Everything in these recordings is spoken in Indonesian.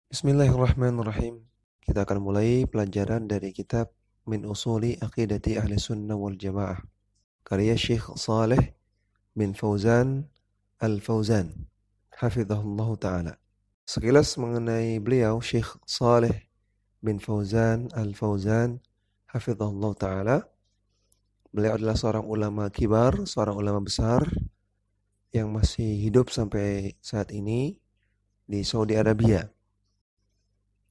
Bismillahirrahmanirrahim. Kita akan mulai pelajaran dari kitab Min Usuli Aqidati Ahli Sunnah wal Jamaah, karya Syekh Saleh bin Fauzan Al-Fauzan, hafizahullah ta'ala. Sekilas mengenai beliau, Syekh Saleh bin Fauzan Al-Fauzan, hafizahullah ta'ala. Beliau adalah seorang ulama kibar, seorang ulama besar yang masih hidup sampai saat ini di Saudi Arabia.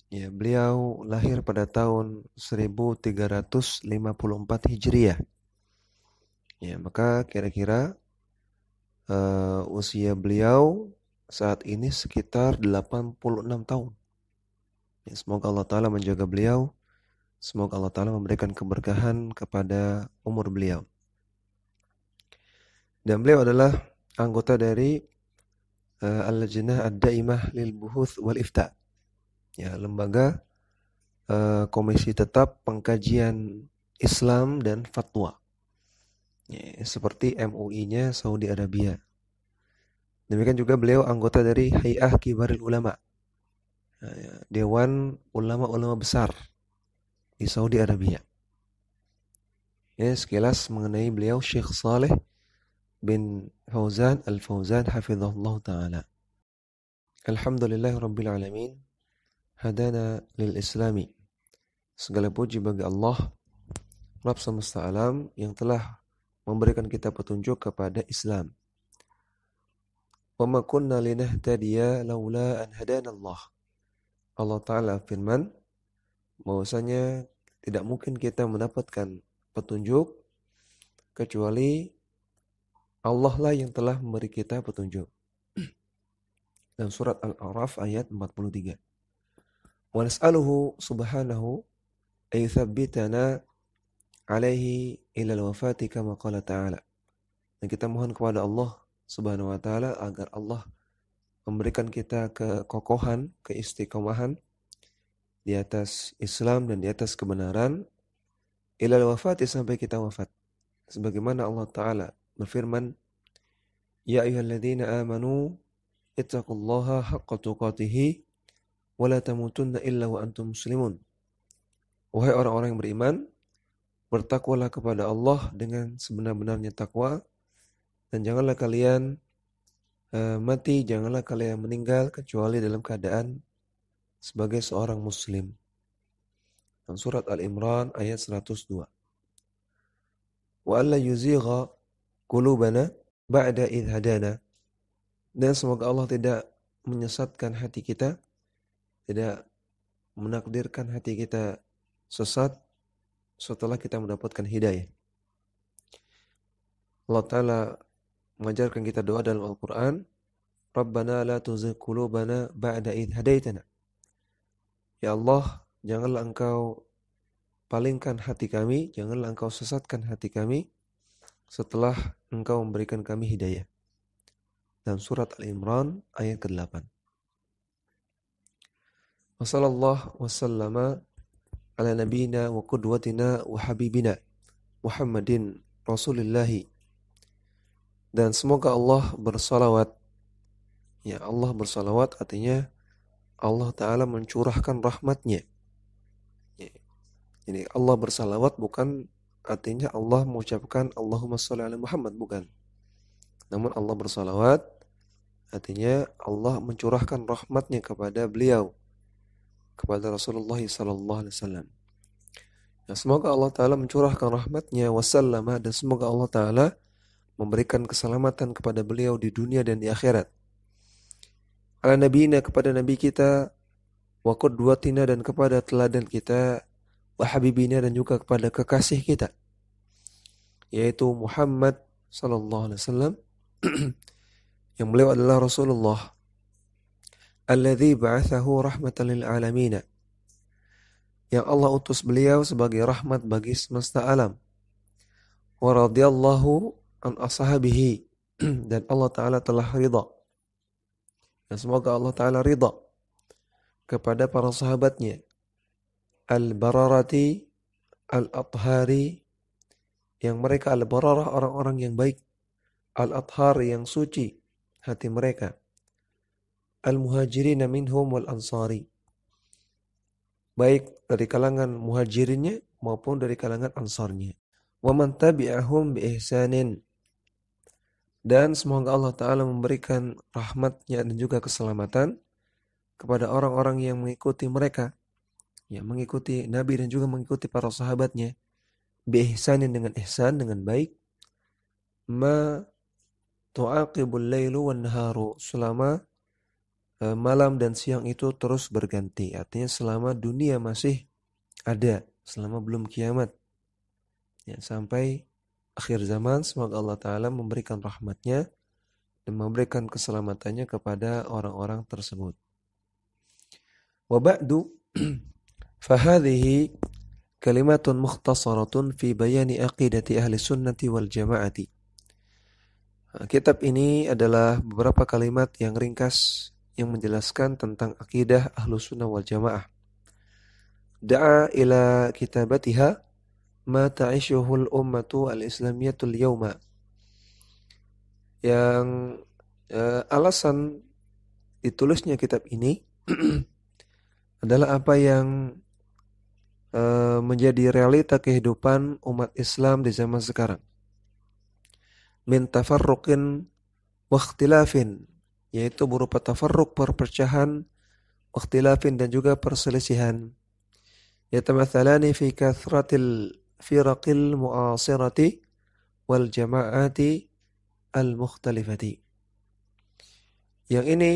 Ya, beliau lahir pada tahun 1354 Hijriah. Ya, maka kira-kira usia beliau saat ini sekitar 86 tahun. Ya, semoga Allah Ta'ala menjaga beliau. Semoga Allah Ta'ala memberikan keberkahan kepada umur beliau. Dan beliau adalah anggota dari Al-Lajnah Ad-Daimah Lil Buhuth wal Ifta. Ya, lembaga Komisi Tetap Pengkajian Islam dan Fatwa. Ya, seperti MUI-nya Saudi Arabia. Demikian juga beliau anggota dari Hay'ah Kibarul Ulama, Dewan Ulama-Ulama Besar di Saudi Arabia. Ya, sekilas mengenai beliau, Syekh Saleh bin Fauzan Al-Fauzan hafizahullah ta'ala. Alhamdulillahirabbil alamin. Hadana lil islami. Segala puji bagi Allah, Rabb semesta alam, yang telah memberikan kita petunjuk kepada Islam. Wa ma kunna linahtadiya laula an hadana Allah. Allah Ta'ala firman bahwasanya tidak mungkin kita mendapatkan petunjuk kecuali Allah lah yang telah memberi kita petunjuk. Dalam surat Al-A'raf ayat 43. Wa nas'aluhu subhanahu ay yuthabbitana alaihi ila al-wafati kama qala ta'ala. Dan kita mohon kepada Allah Subhanahu wa ta'ala agar Allah memberikan kita kekokohan, keistiqomahan di atas Islam dan di atas kebenaran ila al-wafati, sampai kita wafat. Sebagaimana Allah Ta'ala berfirman, ya ayyuhalladzina amanu ittaqullaha haqqa tuqatih wa la tamutunna illa wa antum muslimun. Wahai orang-orang yang beriman, bertakwalah kepada Allah dengan sebenar-benarnya takwa, dan janganlah kalian mati, janganlah kalian meninggal kecuali dalam keadaan sebagai seorang muslim. Dan surat Al-Imran ayat 102. Wa alla yuzigha qulubana ba'da idh hadana. Dan semoga Allah tidak menyesatkan hati kita, tidak menakdirkan hati kita sesat setelah kita mendapatkan hidayah. Allah Ta'ala mengajarkan kita doa dalam Al-Quran, Rabbana la tuzigh qulubana ba'da idh hadaitana. Ya Allah, janganlah engkau palingkan hati kami, janganlah engkau sesatkan hati kami setelah engkau memberikan kami hidayah. Dalam surat Al-Imran ayat ke-8. Wa sallallahu wa sallama ala nabiyina wa qudwatina wa habibina Muhammadin Rasulillahi. Dan semoga Allah bersalawat. Ya, Allah bersalawat artinya Allah Ta'ala mencurahkan rahmatnya. Ya. Jadi Allah bersalawat bukan artinya Allah mengucapkan Allahumma sholli ala Muhammad, bukan. Namun Allah bersalawat artinya Allah mencurahkan rahmatnya kepada beliau, kepada Rasulullah SAW. Ya, semoga Allah Ta'ala mencurahkan rahmatnya wasallama, dan semoga Allah Ta'ala memberikan keselamatan kepada beliau di dunia dan di akhirat. Ala nabiyina, kepada nabi kita, wa qudwatina, dan kepada teladan kita, wa habibina, dan juga kepada kekasih kita, yaitu Muhammad sallallahu alaihi wasallam, yang beliau adalah Rasulullah, alladzi ba'athahu rahmatan lil alamin, yang Allah utus beliau sebagai rahmat bagi semesta alam. Wa radhiyallahu an ashabihi, dan Allah Ta'ala telah ridha, dan semoga Allah Ta'ala ridha kepada para sahabatnya, al-bararati al-athari, yang mereka al-bararah orang-orang yang baik, al-athar yang suci hati mereka, al-muhajirina minhum wal ansari, baik dari kalangan muhajirinnya maupun dari kalangan ansarnya. Wa man tabi'ahum bi ihsanin, dan semoga Allah Ta'ala memberikan rahmatnya dan juga keselamatan kepada orang-orang yang mengikuti mereka, yang mengikuti Nabi dan juga mengikuti para sahabatnya, bi ihsanin, dengan ihsan, dengan baik, ma tu'aqibul lailu wan naharu, selama malam dan siang itu terus berganti. Artinya selama dunia masih ada, selama belum kiamat, ya, sampai akhir zaman. Semoga Allah Ta'ala memberikan rahmatnya dan memberikan keselamatannya kepada orang-orang tersebut. Wa ba'du fahadhihi kalimatun mukhtasaratun fi bayani aqidati ahli sunnati wal jama'ati. Kitab ini adalah beberapa kalimat yang ringkas yang menjelaskan tentang akidah ahlu sunnah wal jamaah. Da'a ila kitabatiha ma ta'ishuhul ummatu al-islamiyatul yawma. Yang alasan ditulisnya kitab ini adalah apa yang menjadi realita kehidupan umat Islam di zaman sekarang. Min tafarruqin wa ikhtilafin, yaitu berupa tafarruq, perpecahan, wa ikhtilafin, dan juga perselisihan. Yatamathalani fi kathratil firaqil mu'asirati wal jama'ati al-mukhtalifati. Yang ini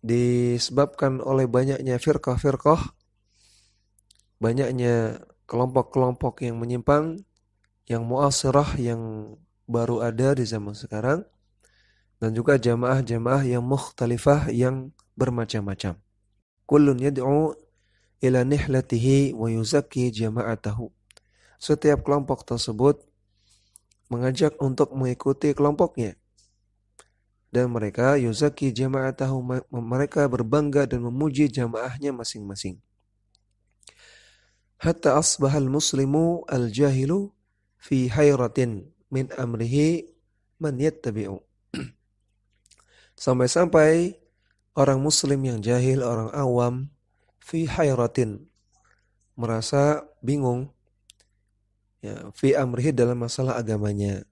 disebabkan oleh banyaknya firqah-firqah, banyaknya kelompok-kelompok yang menyimpang, yang mu'asirah, yang baru ada di zaman sekarang, dan juga jamaah-jamaah yang mukhtalifah, yang bermacam-macam. Kullun yad'u ila nihlatihi wa yuzakki jama'atahu. Setiap kelompok tersebut mengajak untuk mengikuti kelompoknya, dan mereka yuzakki jama'atahu, mereka berbangga dan memuji jamaahnya masing-masing. Hatta asbahal muslimu al-jahilu fi hayratin min amrihi man yattabi'u. Sampai-sampai orang muslim yang jahil, orang awam, fi hayratin, merasa bingung, ya, fi amrihi, dalam masalah agamanya,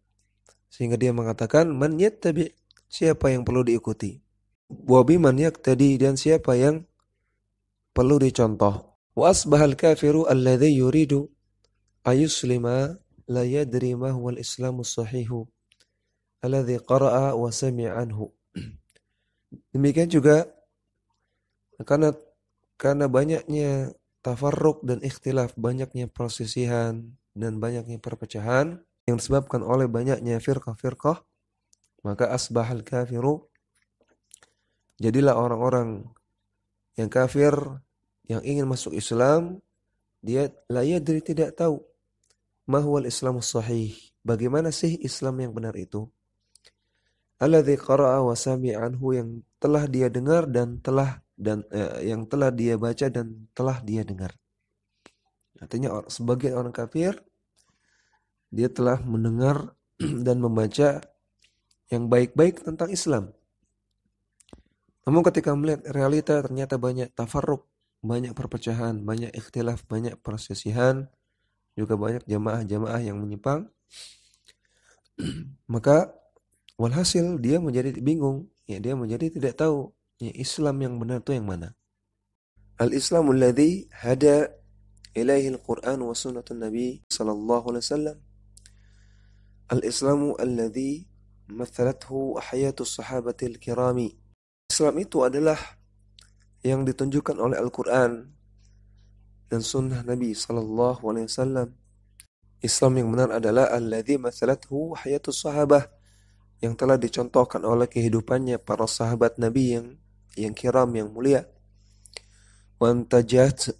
sehingga dia mengatakan man yattabi', siapa yang perlu diikuti, wa biman yaqtadi, dan siapa yang perlu dicontoh. Wa asbahal kafiru alladhi yuridu ayuslima la yadri ma huwa al-islamu sahihu alladhi qara'a wa sami'a anhu. Demikian juga karena banyaknya tafarruq dan ikhtilaf, banyaknya perselisihan dan banyaknya perpecahan yang disebabkan oleh banyaknya firqah-firqah, maka asbahal kafiru, jadilah orang-orang yang kafir yang ingin masuk Islam, dia la yadri, tidak tahu, ma huwal islamus sahih, bagaimana sih Islam yang benar itu, alladzi qara'a wa sami'a anhu, yang telah dia dengar dan yang telah dia baca dan telah dia dengar. Artinya sebagian orang kafir, dia telah mendengar dan membaca yang baik-baik tentang Islam, namun ketika melihat realita ternyata banyak tafarruq, banyak perpecahan, banyak ikhtilaf, banyak perselisihan, juga banyak jamaah-jamaah yang menyimpang, maka walhasil dia menjadi bingung, ya, dia menjadi tidak tahu, ya, Islam yang benar itu yang mana. Al-Islamul ladzi hada ilaihi al-Qur'an wa sunnatun Nabi sallallahu alaihi wasallam. Al-Islamu alladzi mathalathu hayatus sahabatil kirami. Islam itu adalah yang ditunjukkan oleh Al-Quran dan sunnah Nabi sallallahu alaihi wasallam. Islam yang benar adalah alladzi mathalathu hayatus sahabah, yang telah dicontohkan oleh kehidupannya para sahabat Nabi yang kiram, yang mulia. Wantajathu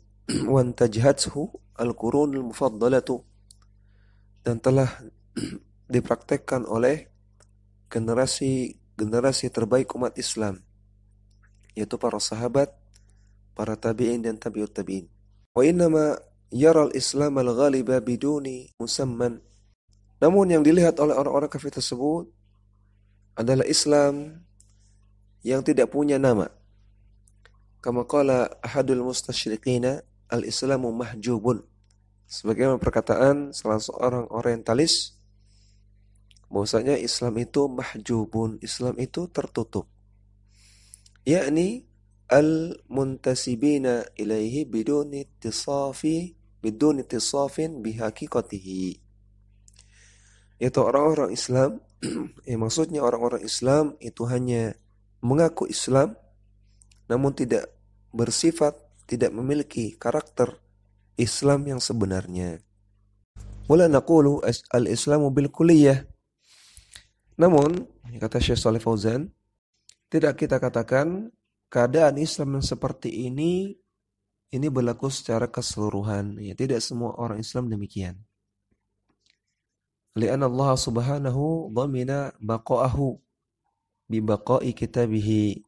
al-qurunul mufaddalatu, dan telah dipraktekkan oleh generasi terbaik umat Islam, yaitu para sahabat, para tabi'in dan tabi'ut tabi'in. Wa innama yara al-islam al-ghaliba biduni musamman. Namun yang dilihat oleh orang-orang kafir tersebut adalah Islam yang tidak punya nama. Kama qala ahadul mustasyriqina al-Islamu mahjubun. Sebagaimana perkataan salah seorang orientalis, bahwasanya Islam itu mahjubun, Islam itu tertutup. Yakni al-muntasibina ilaihi biduni ittisafin bihaqiqatihi. Yaitu orang-orang Islam, maksudnya orang-orang Islam itu hanya mengaku Islam, namun tidak bersifat, tidak memiliki karakter Islam yang sebenarnya. Wala naqulu al-Islamu bil kulliyah. Namun, kata Syekh Shalih Fauzan, tidak kita katakan keadaan Islam yang seperti ini berlaku secara keseluruhan. Ya, tidak semua orang Islam demikian. Li'anna Allah subhanahu dhamina baqa'ahu bi baqa'i kitabihi.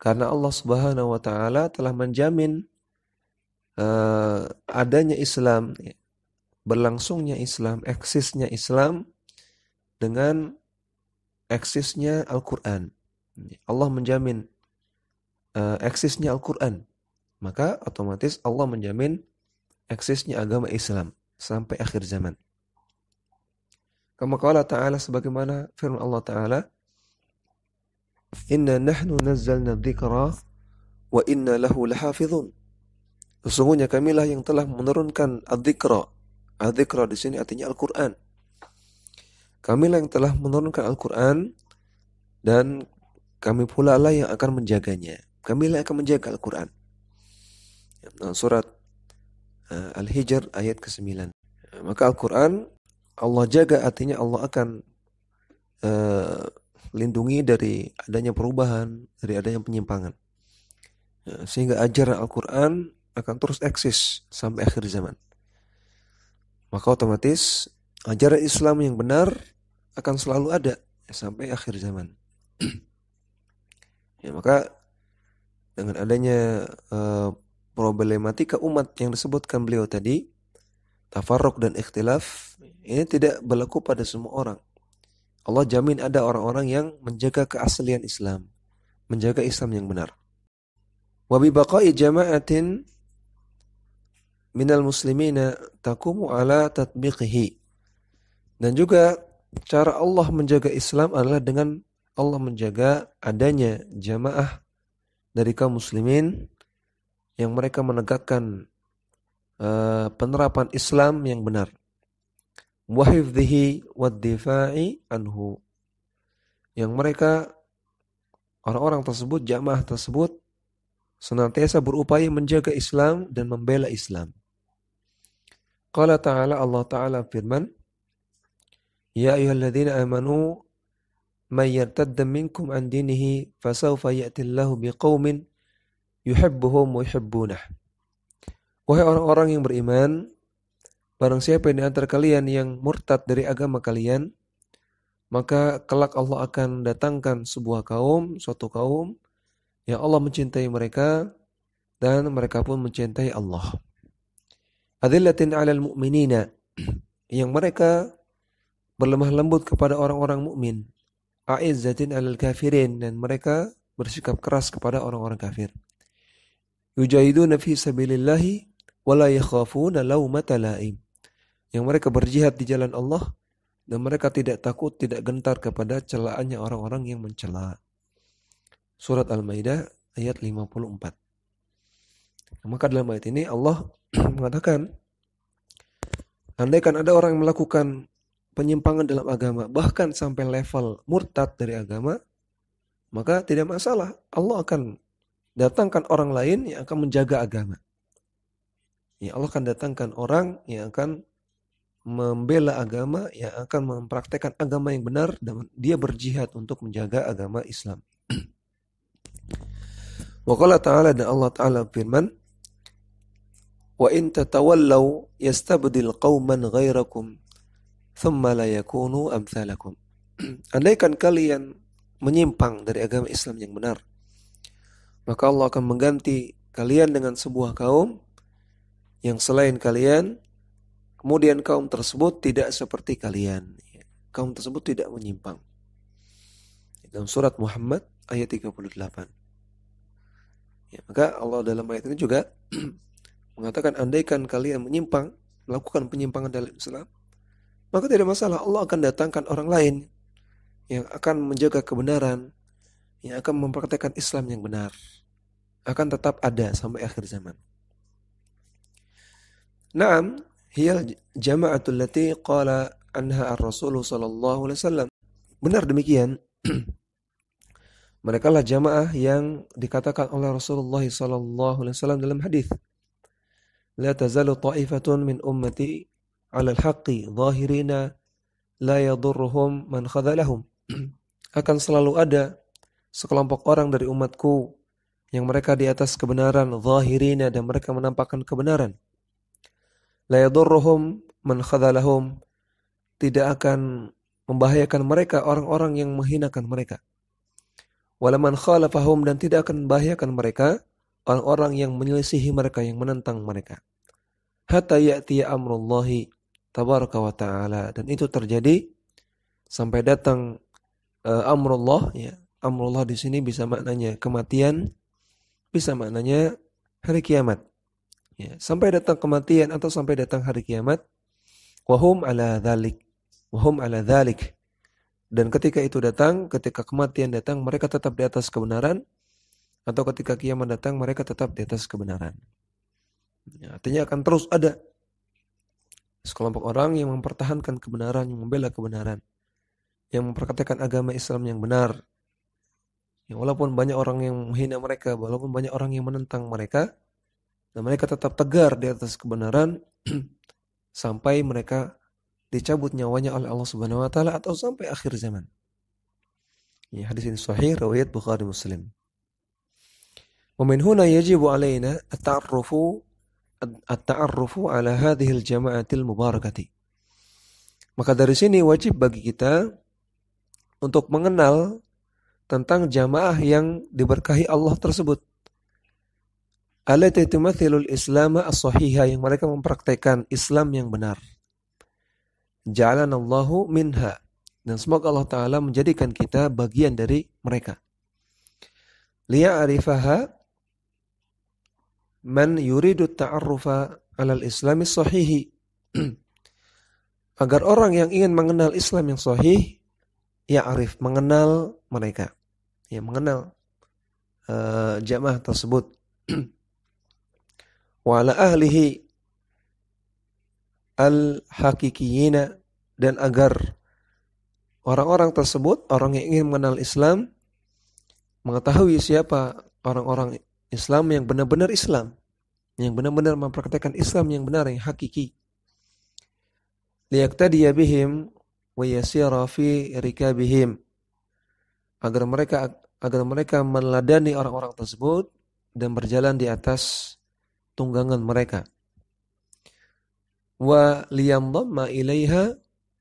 Karena Allah subhanahu wa ta'ala telah menjamin adanya Islam, berlangsungnya Islam, eksisnya Islam dengan eksisnya Al-Quran. Allah menjamin eksisnya Al-Quran, maka otomatis Allah menjamin eksisnya agama Islam sampai akhir zaman. Kama qala ta'ala, sebagaimana firman Allah Ta'ala, Inna nahnu nazzalna dzikra wa inna lahu lahafizun. Sesungguhnya kamilah yang telah menurunkan adzikra. Adzikra di sini artinya Al-Quran. Kamilah yang telah menurunkan Al-Quran dan kami pula lah yang akan menjaganya. Kamilah akan menjaga Al-Quran. Surat Al-Hijr ayat ke-9. Maka Al-Quran Allah jaga, artinya Allah akan lindungi dari adanya perubahan, dari adanya penyimpangan. Sehingga ajaran Al-Quran akan terus eksis sampai akhir zaman. Maka otomatis ajaran Islam yang benar akan selalu ada sampai akhir zaman. Ya, maka dengan adanya problematika umat yang disebutkan beliau tadi, tafarruq dan ikhtilaf, ini tidak berlaku pada semua orang. Allah jamin ada orang-orang yang menjaga keaslian Islam, menjaga Islam yang benar. Wa bi baqa'i jama'atin minal muslimina taqumu ala tatbiqihi. Dan juga cara Allah menjaga Islam adalah dengan Allah menjaga adanya jamaah dari kaum muslimin yang mereka menegakkan penerapan Islam yang benar. Wa hifdhihi wad difa'i anhu. Yang mereka, orang-orang tersebut, jamaah tersebut senantiasa berupaya menjaga Islam dan membela Islam. Qala ta'ala, Allah Ta'ala firman, Ya ayyuhalladzina amanu may yartadda minkum an dinihi fasawfa ya'tillahu biqaumin yuhibbuhum wa yuhibbunah. Wahai orang-orang yang beriman, barang siapa di antara kalian yang murtad dari agama kalian, maka kelak Allah akan datangkan sebuah kaum, suatu kaum yang Allah mencintai mereka dan mereka pun mencintai Allah. Adillatin 'alal mu'minina, yang mereka berlemah lembut kepada orang-orang mukmin. A'izzatin 'alal kafirin, dan mereka bersikap keras kepada orang-orang kafir. Yujahiduna fi sabilillahi wa la yakhafuna laumata laim. Yang mereka berjihad di jalan Allah dan mereka tidak takut, tidak gentar kepada celaannya orang-orang yang mencela. Surat Al-Maidah ayat 54. Maka dalam ayat ini Allah mengatakan, andaikan ada orang yang melakukan penyimpangan dalam agama, bahkan sampai level murtad dari agama, maka tidak masalah. Allah akan datangkan orang lain yang akan menjaga agama. Ya, Allah akan datangkan orang yang akan membela agama, yang akan mempraktekkan agama yang benar, dan dia berjihad untuk menjaga agama Islam. Wa qala ta'ala, dan Allah Ta'ala firman, Wa in tatawallaw yastabdil qauman ghairakum thumma la yakunu amthalakum. Andaikan kalian menyimpang dari agama Islam yang benar, maka Allah akan mengganti kalian dengan sebuah kaum yang selain kalian, kemudian kaum tersebut tidak seperti kalian. Kaum tersebut tidak menyimpang. Dalam surat Muhammad ayat 38. Ya, maka Allah dalam ayat ini juga mengatakan andaikan kalian menyimpang, melakukan penyimpangan dalam Islam, maka tidak masalah, Allah akan datangkan orang lain yang akan menjaga kebenaran, yang akan mempraktekkan Islam yang benar. Akan tetap ada sampai akhir zaman. Naam, hiyal jama'atul lati qala anha ar-rasul sallallahu alaihi wasallam. Benar demikian. Mereka lah jamaah yang dikatakan oleh Rasulullah sallallahu alaihi wasallam dalam hadis. La tazalu ta'ifatun min ummati 'ala al-haqqi dhahirina la yadurruhum man khadhalahum. Akan selalu ada sekelompok orang dari umatku yang mereka di atas kebenaran, zahirina, dan mereka menampakkan kebenaran. La yadurruhum man khadhalahum, tidak akan membahayakan mereka orang-orang yang menghinakan mereka. Wala man khalafahum, dan tidak akan membahayakan mereka orang-orang yang menyelisihi mereka, yang menentang mereka. Hatta ya'tiya amrullahi tabaraka wa ta'ala, dan itu terjadi sampai datang amrullah, ya. Amrullah di sini bisa maknanya kematian, bisa maknanya hari kiamat. Ya, sampai datang kematian atau sampai datang hari kiamat. Wahum ala dhalik. Dan ketika itu datang, ketika kematian datang, mereka tetap di atas kebenaran, atau ketika kiamat datang, mereka tetap di atas kebenaran. Ya, artinya akan terus ada sekelompok orang yang mempertahankan kebenaran, yang membela kebenaran, yang mempraktikkan agama Islam yang benar. Ya, walaupun banyak orang yang menghina mereka, walaupun banyak orang yang menentang mereka, dan mereka tetap tegar di atas kebenaran sampai mereka dicabut nyawanya oleh Allah Subhanahu wa taala atau sampai akhir zaman. Ya, hadis ini sahih riwayat Bukhari Muslim. Wa min huna yajibu alaina at-ta'arrufu ala hadhihi al-jama'atil mubarakati. Maka dari sini wajib bagi kita untuk mengenal tentang jamaah yang diberkahi Allah tersebut. Allati tumathilul Islam as-sahiha, yang mereka mempraktikkan Islam yang benar. Ja'alanallahu minha, dan semoga Allah Ta'ala menjadikan kita bagian dari mereka. Liya'rifaha man yuridu ta'arrufa alal islami sahihi, agar orang yang ingin mengenal Islam yang sahih, ya'rif, mengenal mereka, ya, mengenal jamaah tersebut. Wa ala ahlihi al-hakikiyina, dan agar orang-orang tersebut, orang yang ingin mengenal Islam, mengetahui siapa orang-orang Islam yang benar-benar Islam, yang benar-benar mempraktikkan Islam yang benar, yang hakiki. Liyaqtadiya bihim wa yasira fi rikabihim, agar mereka meneladani orang-orang tersebut dan berjalan di atas tunggangan mereka. Wa liyandamma ilaiha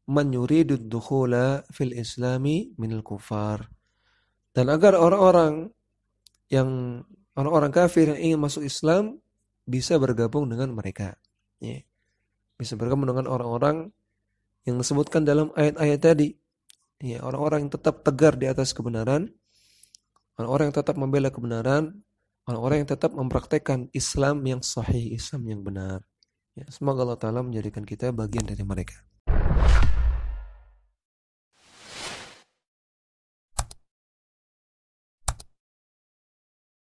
man yuridu ad-dukhula fil islami minal kufar, dan agar orang-orang kafir yang ingin masuk Islam bisa bergabung dengan mereka, ya. Bisa bergabung dengan orang-orang yang disebutkan dalam ayat-ayat tadi, ya, orang-orang yang tetap tegar di atas kebenaran, orang-orang yang tetap membela kebenaran, orang-orang yang tetap mempraktekkan Islam yang sahih, Islam yang benar. Ya, semoga Allah Ta'ala menjadikan kita bagian dari mereka.